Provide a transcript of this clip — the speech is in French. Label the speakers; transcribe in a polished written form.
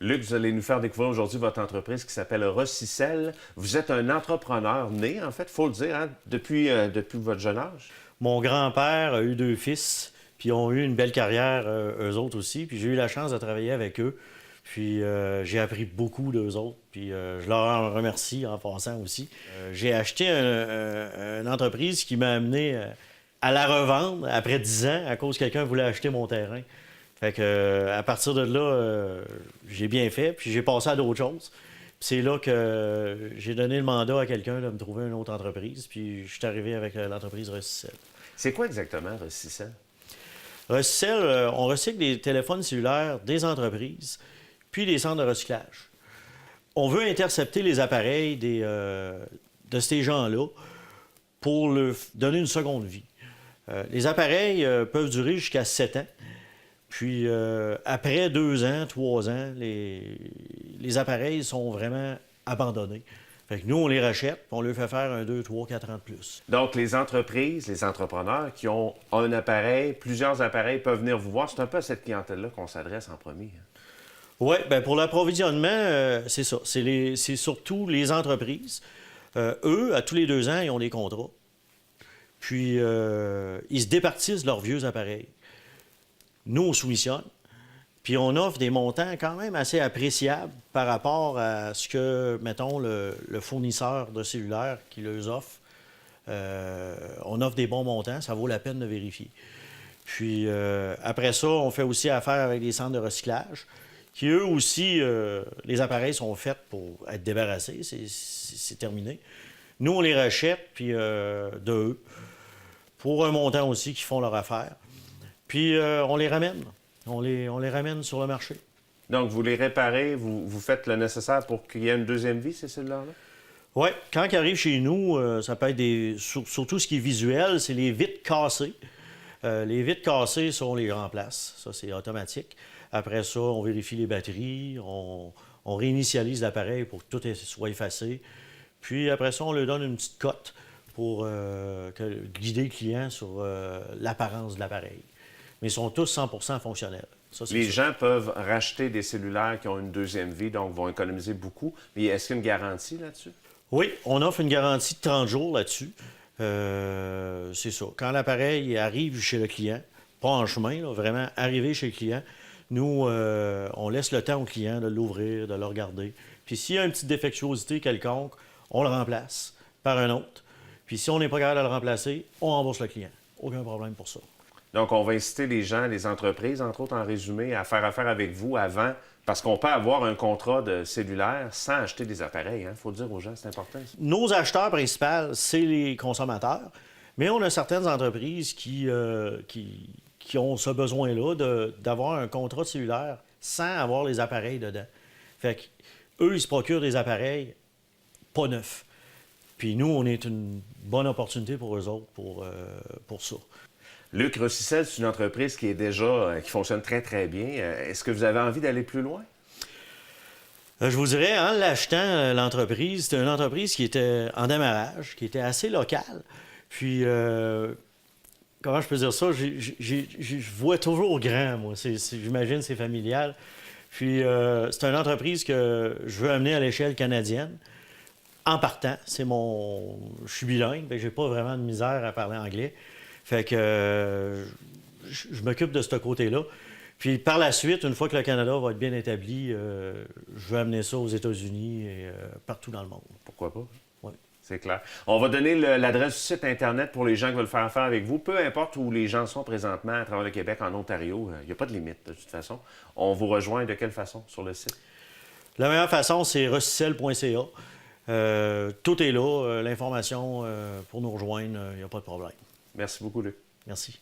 Speaker 1: Luc, vous allez nous faire découvrir aujourd'hui votre entreprise qui s'appelle Rossicel. Vous êtes un entrepreneur né, en fait, il faut le dire, hein, depuis votre jeune âge.
Speaker 2: Mon grand-père a eu 2 fils, puis ils ont eu une belle carrière, eux autres aussi. Puis j'ai eu la chance de travailler avec eux. Puis j'ai appris beaucoup d'eux autres. Puis je leur en remercie en passant aussi. J'ai acheté une entreprise qui m'a amené à la revendre après 10 ans à cause que quelqu'un voulait acheter mon terrain. Fait que à partir de là, j'ai bien fait, puis j'ai passé à d'autres choses. Puis c'est là que j'ai donné le mandat à quelqu'un de me trouver une autre entreprise, puis je suis arrivé avec l'entreprise Rossicel.
Speaker 1: C'est quoi exactement Rossicel?
Speaker 2: Rossicel, on recycle des téléphones cellulaires des entreprises, puis des centres de recyclage. On veut intercepter les appareils de ces gens-là pour leur donner une seconde vie. Les appareils peuvent durer jusqu'à 7 ans. Puis après 2 ans, 3 ans, les appareils sont vraiment abandonnés. Fait que nous, on les rachète, puis on leur fait faire un 2, 3, 4 ans de plus.
Speaker 1: Donc, les entreprises, les entrepreneurs qui ont un appareil, plusieurs appareils peuvent venir vous voir. C'est un peu à cette clientèle-là qu'on s'adresse en premier.
Speaker 2: Oui, bien pour l'approvisionnement, c'est ça. C'est surtout les entreprises. Eux, à tous les 2 ans, ils ont des contrats. Puis, ils se départissent leurs vieux appareils. Nous, on soumissionne, puis on offre des montants quand même assez appréciables par rapport à ce que, mettons, le fournisseur de cellulaire qui les offre. On offre des bons montants, ça vaut la peine de vérifier. Puis après ça, on fait aussi affaire avec des centres de recyclage, qui eux aussi, les appareils sont faits pour être débarrassés, c'est terminé. Nous, on les rachète, puis d'eux, pour un montant aussi qui font leur affaire. Puis on les ramène. On les ramène sur le marché.
Speaker 1: Donc, vous les réparez, vous faites le nécessaire pour qu'il y ait une deuxième vie, ces cellulaires-là?
Speaker 2: Oui. Quand ils arrivent chez nous, ça peut être surtout ce qui est visuel, c'est les vitres cassées. Les vitres cassées, ça, on les remplace. Ça, c'est automatique. Après ça, on vérifie les batteries, on réinitialise l'appareil pour que tout soit effacé. Puis après ça, on leur donne une petite cote pour guider le client sur l'apparence de l'appareil. Mais ils sont tous 100% fonctionnels. Ça,
Speaker 1: les gens peuvent racheter des cellulaires qui ont une deuxième vie, donc vont économiser beaucoup. Mais est-ce qu'il y a une garantie là-dessus?
Speaker 2: Oui, on offre une garantie de 30 jours là-dessus. C'est ça. Quand l'appareil arrive chez le client, pas en chemin, là, vraiment arrivé chez le client, nous, on laisse le temps au client de l'ouvrir, de le regarder. Puis s'il y a une petite défectuosité quelconque, on le remplace par un autre. Puis si on n'est pas capable de le remplacer, on rembourse le client. Aucun problème pour ça.
Speaker 1: Donc, on va inciter les gens, les entreprises, entre autres en résumé, à faire affaire avec vous avant, parce qu'on peut avoir un contrat de cellulaire sans acheter des appareils. Il faut le dire aux gens, c'est important. Ça.
Speaker 2: Nos acheteurs principaux, c'est les consommateurs, mais on a certaines entreprises qui ont ce besoin-là d'avoir un contrat de cellulaire sans avoir les appareils dedans. Fait qu'eux, ils se procurent des appareils pas neufs. Puis nous, on est une bonne opportunité pour eux autres pour ça.
Speaker 1: Luc, Rossicel, c'est une entreprise qui qui fonctionne très, très bien. Est-ce que vous avez envie d'aller plus loin?
Speaker 2: Je vous dirais, en l'achetant, l'entreprise, c'était une entreprise qui était en démarrage, qui était assez locale. Puis, comment je peux dire ça? Je vois toujours grand, moi. J'imagine c'est familial. Puis, c'est une entreprise que je veux amener à l'échelle canadienne. En partant, je suis bilingue, je n'ai pas vraiment de misère à parler anglais. Fait que je m'occupe de ce côté-là. Puis par la suite, une fois que le Canada va être bien établi, je vais amener ça aux États-Unis et partout dans le monde.
Speaker 1: Pourquoi pas?
Speaker 2: Oui.
Speaker 1: C'est clair. On va donner l'adresse du site Internet pour les gens qui veulent faire affaire avec vous. Peu importe où les gens sont présentement à travers le Québec, en Ontario, il n'y a pas de limite de toute façon. On vous rejoint de quelle façon sur le site?
Speaker 2: La meilleure façon, c'est rossicel.ca. Tout est là, l'information pour nous rejoindre, il n'y a pas de problème.
Speaker 1: Merci beaucoup, Luc.
Speaker 2: Merci.